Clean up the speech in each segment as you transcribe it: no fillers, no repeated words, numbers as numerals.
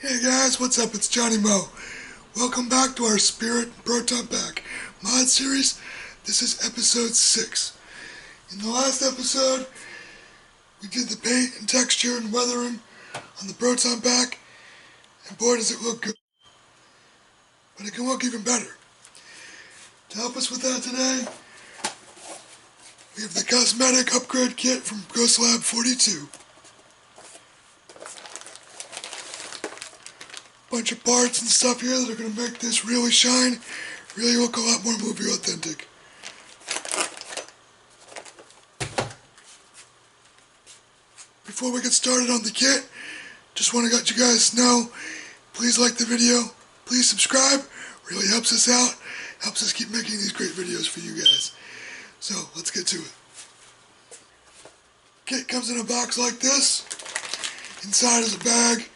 Hey guys, what's up? It's Johnny Mo. Welcome back to our Spirit Proton Pack mod series. This is episode 6. In the last episode, we did the paint and texture and weathering on the Proton Pack, and boy does it look good. But it can look even better. To help us with that today, we have the Cosmetic upgrade kit from Ghost Lab 42. Bunch of parts and stuff here that are going to make this really shine, really look a lot more movie authentic. Before we get started on the kit, just want to let you guys know, please like the video, please subscribe, really helps us out, helps us keep making these great videos for you guys. So let's get to it. Kit comes in a box like this. Inside is a bag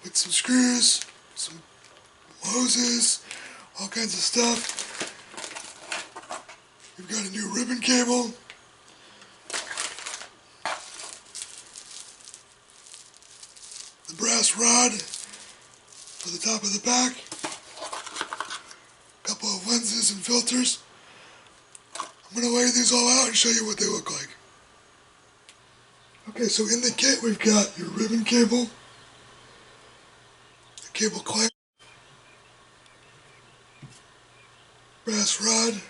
with some screws, some hoses, all kinds of stuff. We've got a new ribbon cable. The brass rod for the top of the pack. A couple of lenses and filters. I'm going to lay these all out and show you what they look like. Okay, so in the kit we've got your ribbon cable, the cable clamp, brass rod,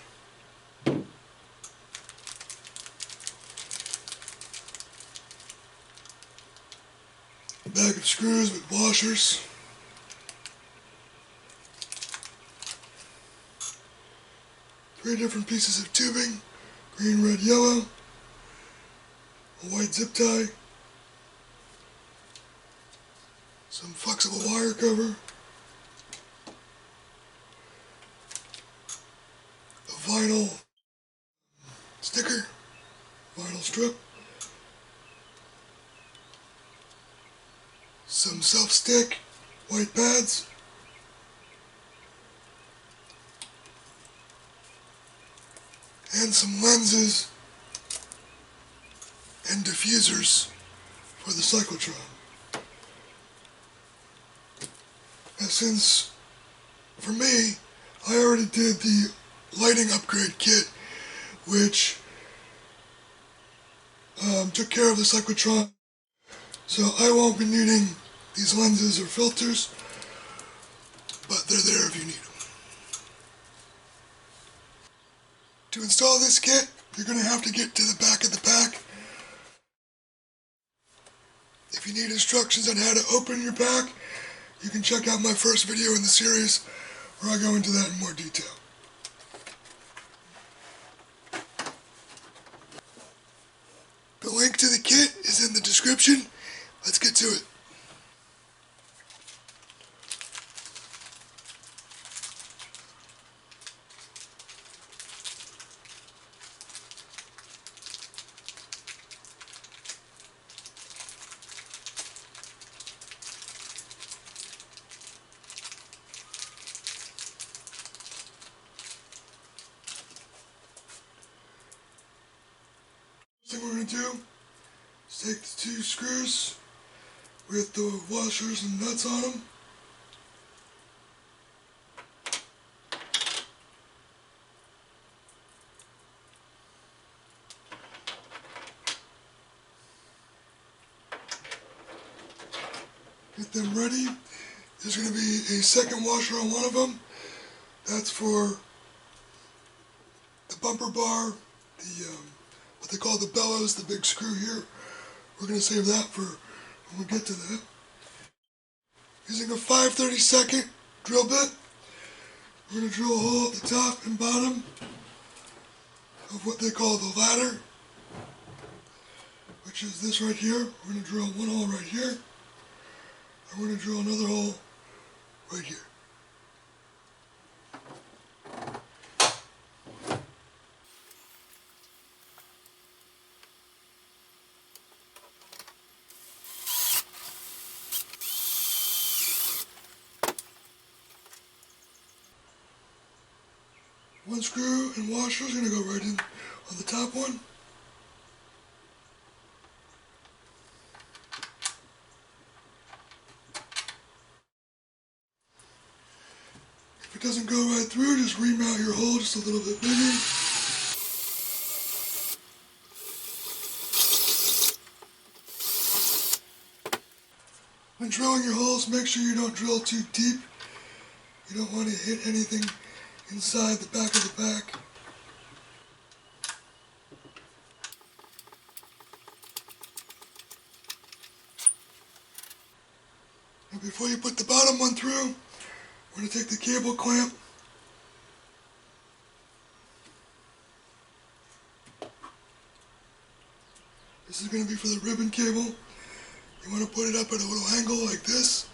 a bag of screws with washers, three different pieces of tubing, green, red, yellow, a white zip tie, some flexible wire cover, a vinyl sticker, vinyl strip, some self-stick white pads, and some lenses and diffusers for the cyclotron. And since, for me, I already did the lighting upgrade kit, which took care of the cyclotron, so I won't be needing these lenses or filters, but they're there if you need them. To install this kit, you're going to have to get to the back of the pack. If you need instructions on how to open your pack, you can check out my first video in the series where I go into that in more detail. The link to the kit is in the description. Let's get to it. First thing we're going to do is take the two screws with the washers and nuts on them. Get them ready. There's going to be a second washer on one of them. That's for the bumper bar, the what they call the Bellows, the big screw here. We're going to save that for when we get to that. Using a 5/32 drill bit, we're going to drill a hole at the top and bottom of what they call the ladder, which is this right here. We're going to drill one hole right here, and we're going to drill another hole right here. One screw and washer is going to go right in on the top one. If it doesn't go right through, just remount your hole just a little bit bigger. When drilling your holes, make sure you don't drill too deep. You don't want to hit anything inside the back of the pack. And before you put the bottom one through, we're going to take the cable clamp. This is going to be for the ribbon cable. You want to put it up at a little angle like this.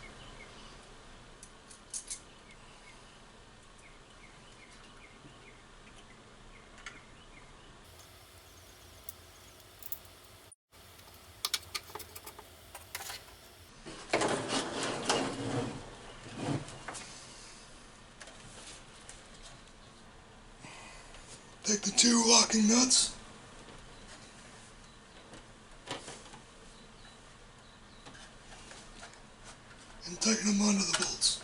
Take the two locking nuts. And tighten them onto the bolts.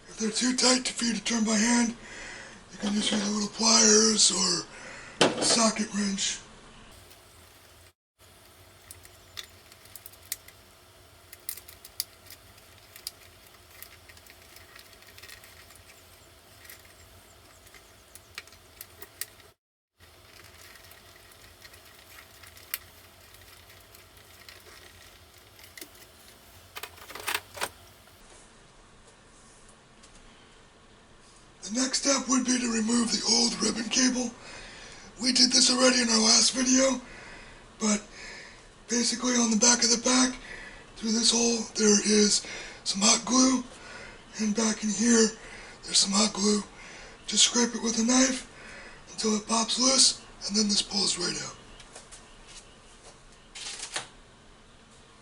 If they're too tight for you to turn by hand, you can just use a little pliers or a socket wrench. The next step would be to remove the old ribbon cable. We did this already in our last video, but basically on the back of the pack, through this hole, there is some hot glue, and back in here, there's some hot glue. Just scrape it with a knife until it pops loose, and then this pulls right out.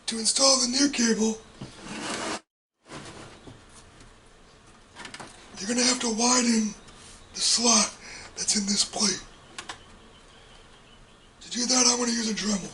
To install the new cable, you're going to have to widen the slot that's in this plate. To do that, I'm going to use a Dremel.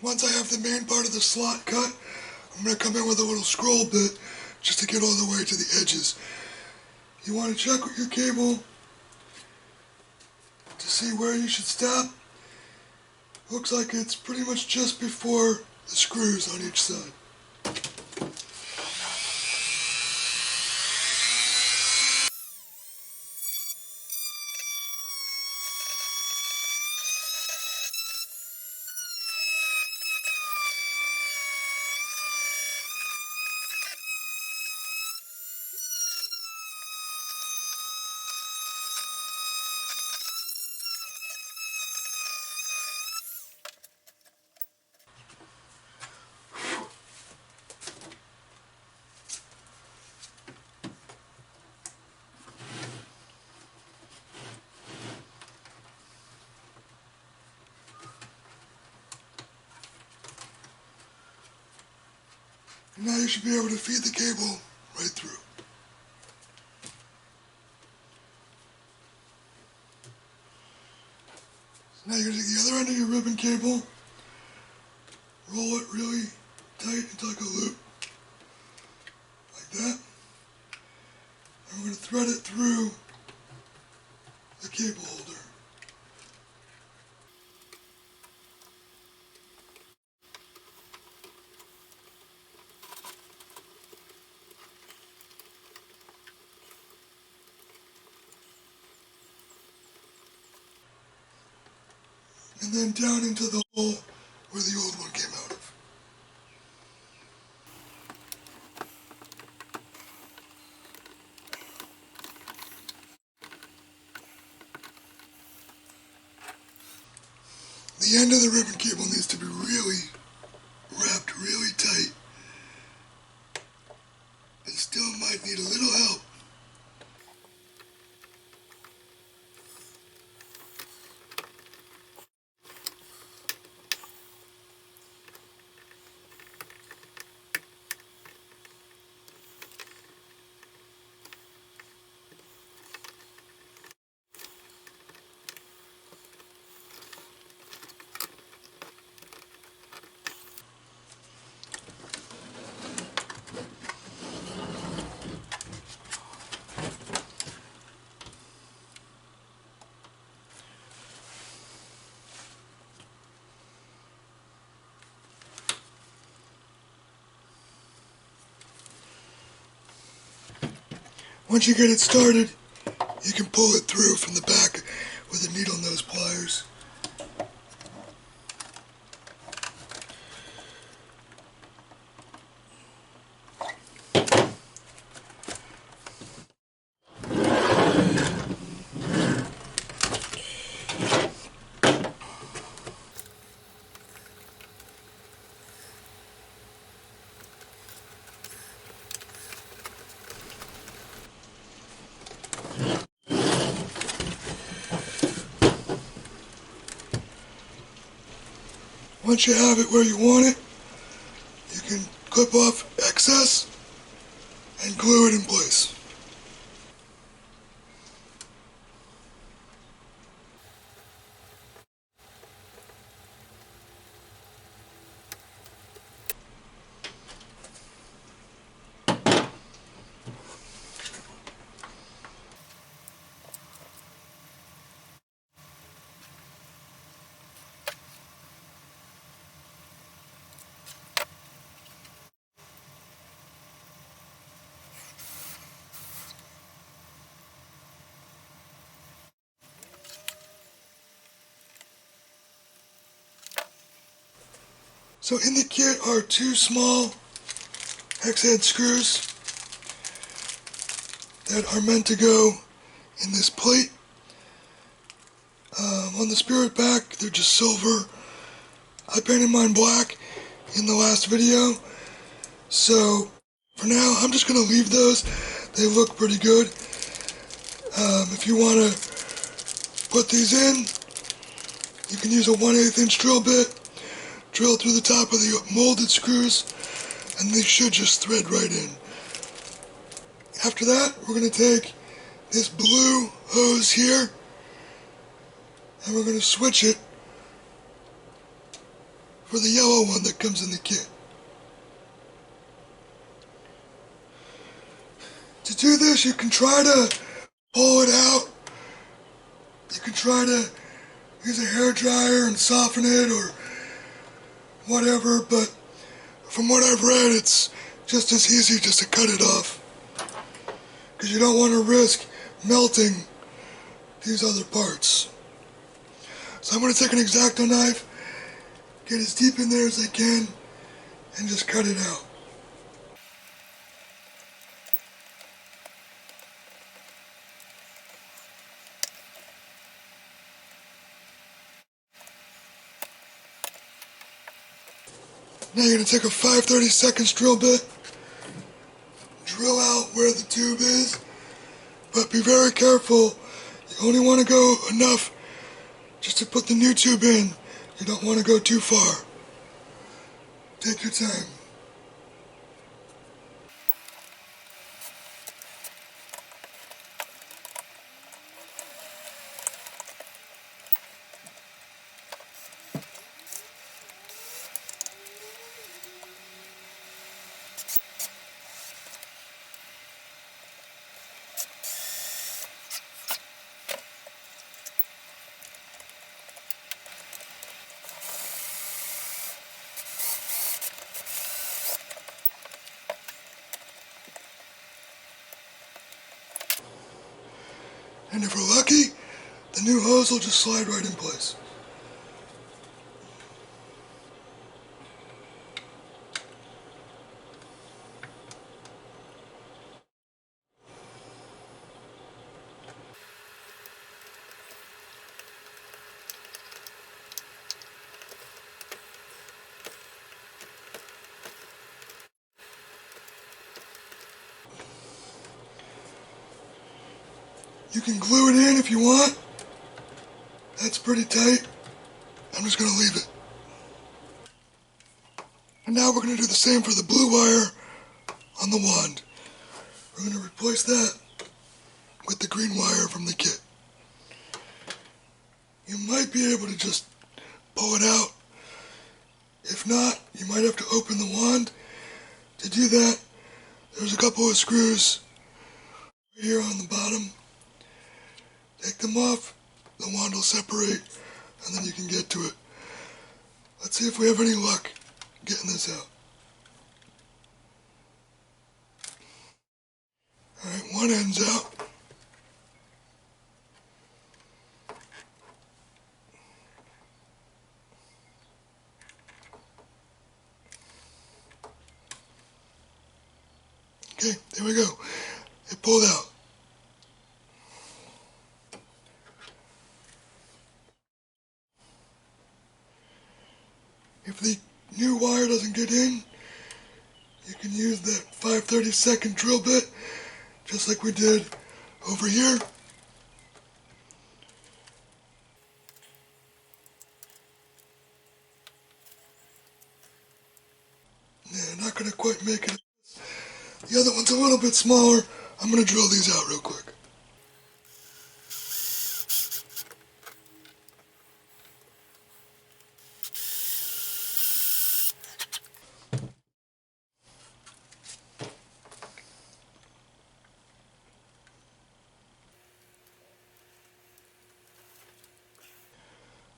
Once I have the main part of the slot cut, I'm going to come in with a little scroll bit just to get all the way to the edges. You want to check with your cable to see where you should stop. Looks like it's pretty much just before the screws on each side. Now you should be able to feed the cable right through. So now you're going to take the other end of your ribbon cable, roll it really tight into like a loop, like that. And we're going to thread it through the cable holder. And then down into the hole where the old one came out of. ribbon cable needs to be really wrapped really tight, and still might need a little help. Once you get it started, you can pull it through from the back with the needle nose pliers. Once you have it where you want it, you can clip off excess and glue it in place. So in the kit are two small hex head screws that are meant to go in this plate. On the Spirit pack, they're just silver. I painted mine black in the last video. So for now, I'm just going to leave those. They look pretty good. If you want to put these in, you can use a 1/8 inch drill bit. Drill through the top of the molded screws, and they should just thread right in. After that, we're going to take this blue hose here, and we're going to switch it for the yellow one that comes in the kit. To do this, you can try to pull it out. You can try to use a hair dryer and soften it or whatever, but from what I've read, it's just as easy just to cut it off, because you don't want to risk melting these other parts. So I'm going to take an X-Acto knife, get as deep in there as I can, and just cut it out. Now you're going to take a 5/32 drill bit, drill out where the tube is, but be very careful. You only want to go enough just to put the new tube in. You don't want to go too far. Take your time. And if we're lucky, the new hose will just slide right in place. You can glue it in if you want. That's pretty tight. I'm just going to leave it. And now we're going to do the same for the blue wire on the wand. We're going to replace that with the green wire from the kit. You might be able to just pull it out. If not, you might have to open the wand. To do that, there's a couple of screws here on the bottom. Take them off, the wand will separate, and then you can get to it. Let's see if we have any luck getting this out. Alright, one end's out. Okay, there we go. It pulled out. If the new wire doesn't get in, you can use that 5/32 drill bit, just like we did over here. Yeah, not going to quite make it. The other one's a little bit smaller. I'm going to drill these out real quick.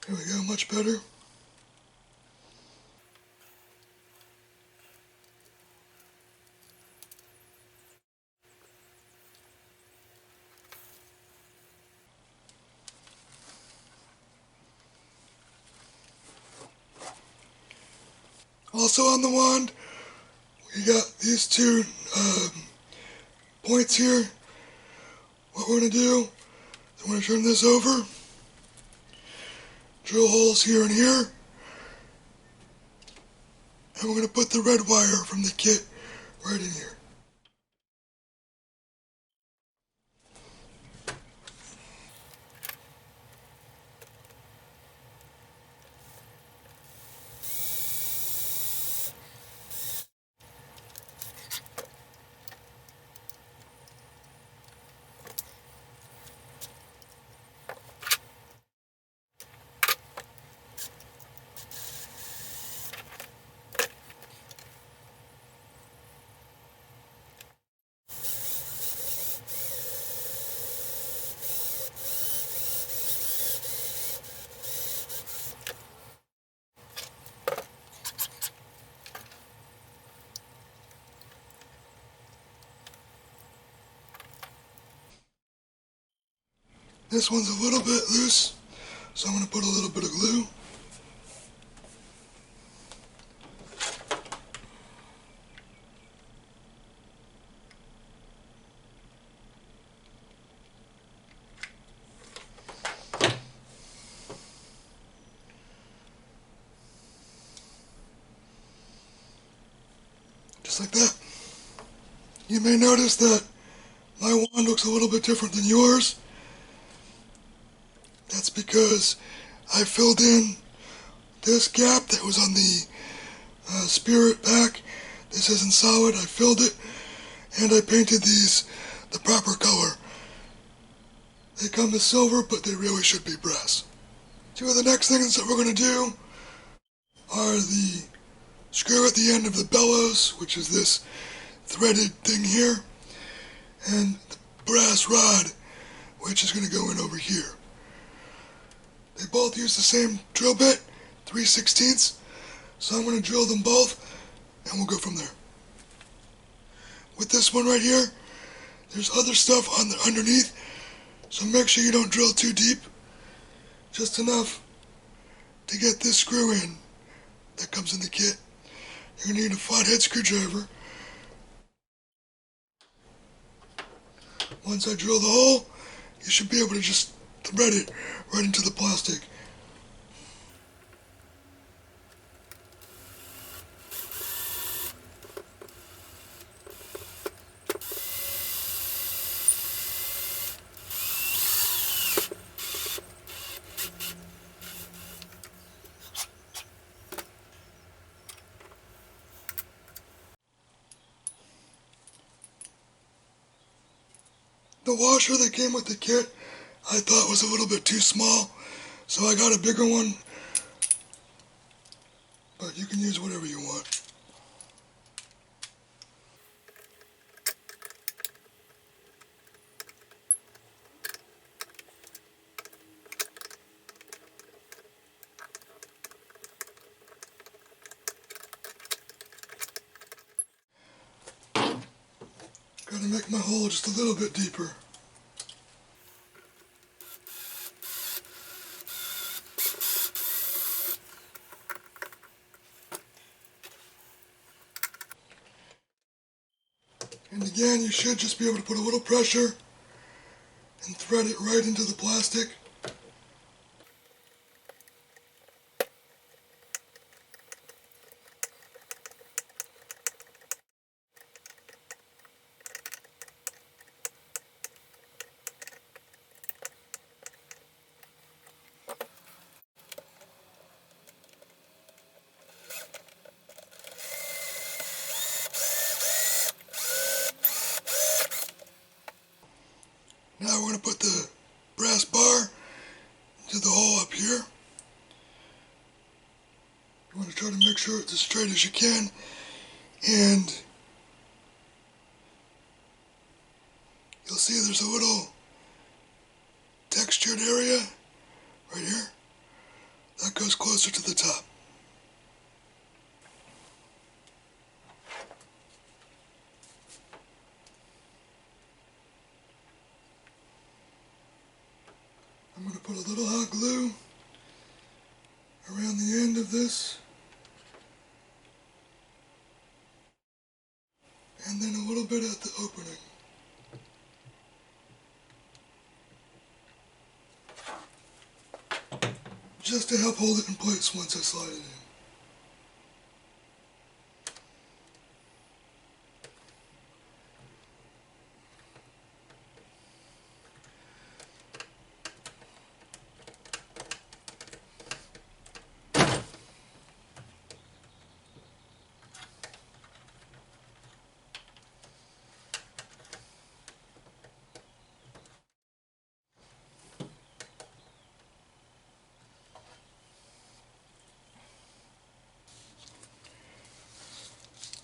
Here we go, much better. Also on the wand, we got these two points here. What we're going to do is I'm going to turn this over, drill holes here and here, and we're going to put the red wire from the kit right in here. This one's a little bit loose, so I'm going to put a little bit of glue. Just like that. You may notice that my wand looks a little bit different than yours. That's because I filled in this gap that was on the Spirit pack. This isn't solid. I filled it, and I painted these the proper color. They come as silver, but they really should be brass. Two of the next things that we're going to do are the screw at the end of the bellows, which is this threaded thing here, and the brass rod, which is going to go in over here. They both use the same drill bit, 3/16, so I'm going to drill them both, and we'll go from there. With this one right here, there's other stuff on the underneath, so make sure you don't drill too deep, just enough to get this screw in that comes in the kit. You're going to need a flathead screwdriver. Once I drill the hole, you should be able to just thread it right into the plastic. The washer that came with the kit I thought was a little bit too small, so I got a bigger one, but you can use whatever you want. Gotta make my hole just a little bit deeper. And again, you should just be able to put a little pressure and thread it right into the plastic. Now we're going to put the brass bar into the hole up here. You want to try to make sure it's as straight as you can, and you'll see there's a little textured area right here that goes closer to the top. I'm going to put a little hot glue around the end of this, and then a little bit at the opening. Just to help hold it in place once I slide it in.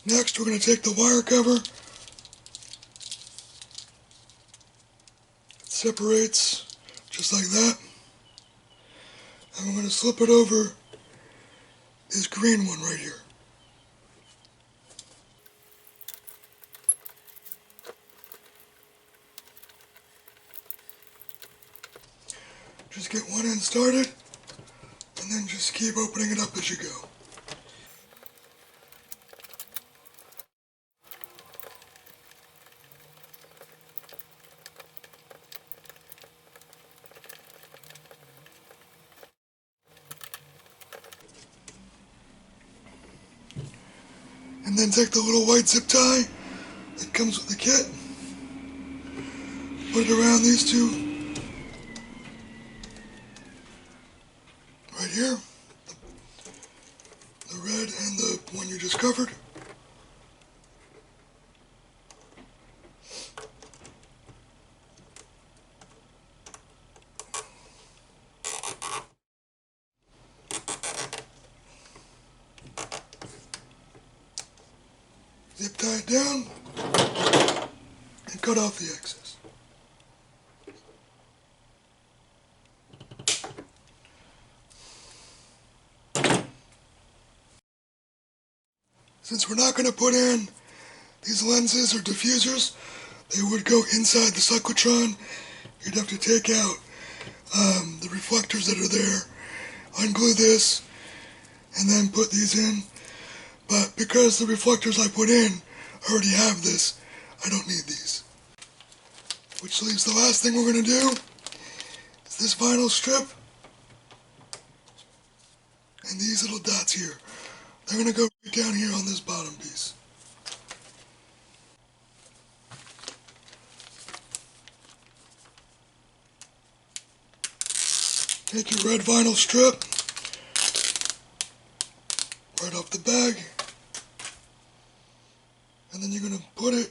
Next, we're going to take the wire cover. It separates just like that. And we're going to slip it over this green one right here. Just get one end started, and then just keep opening it up as you go. And then take the little white zip tie that comes with the kit, put it around these two right here, the red and the one you just covered. Zip tie it down and cut off the excess. Since we're not going to put in these lenses or diffusers, they would go inside the cyclotron. You'd have to take out the reflectors that are there, unglue this, and then put these in. But because the reflectors I put in already have this, I don't need these. Which leaves the last thing we're going to do is this vinyl strip and these little dots here. They're going to go right down here on this bottom piece. Take your red vinyl strip right off the bag, and then you're going to put it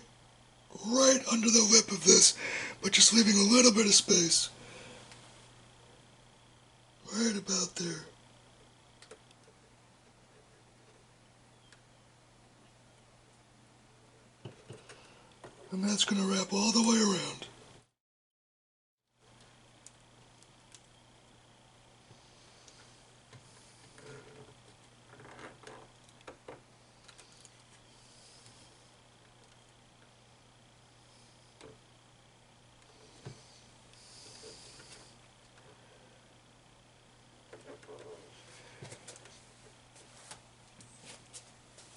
right under the lip of this, but just leaving a little bit of space. Right about there. And that's going to wrap all the way around.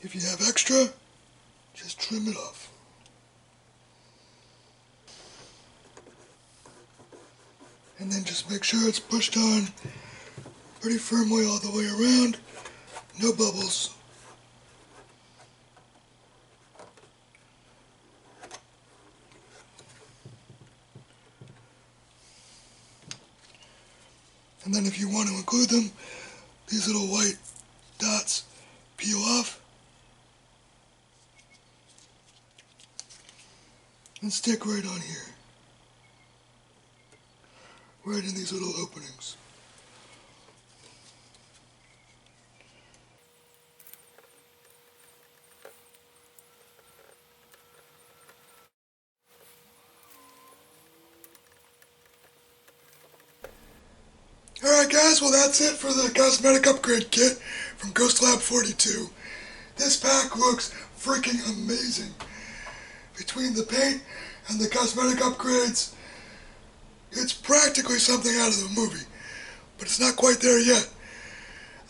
If you have extra, just trim it off. And then just make sure it's pushed on pretty firmly all the way around. No bubbles. And then if you want to include them, these little white dots peel off and stick right on here. Right in these little openings. Alright guys, well that's it for the cosmetic upgrade kit from Ghost Lab 42. This pack looks freaking amazing. Between the paint and the cosmetic upgrades, it's practically something out of the movie, but it's not quite there yet.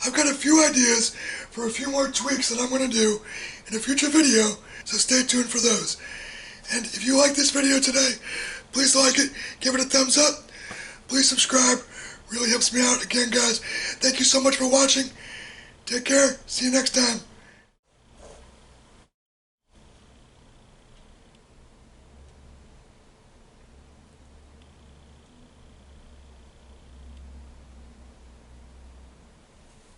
I've got a few ideas for a few more tweaks that I'm going to do in a future video, so stay tuned for those. And if you like this video today, please like it, give it a thumbs up, please subscribe, really helps me out. Again guys, thank you so much for watching, take care, see you next time.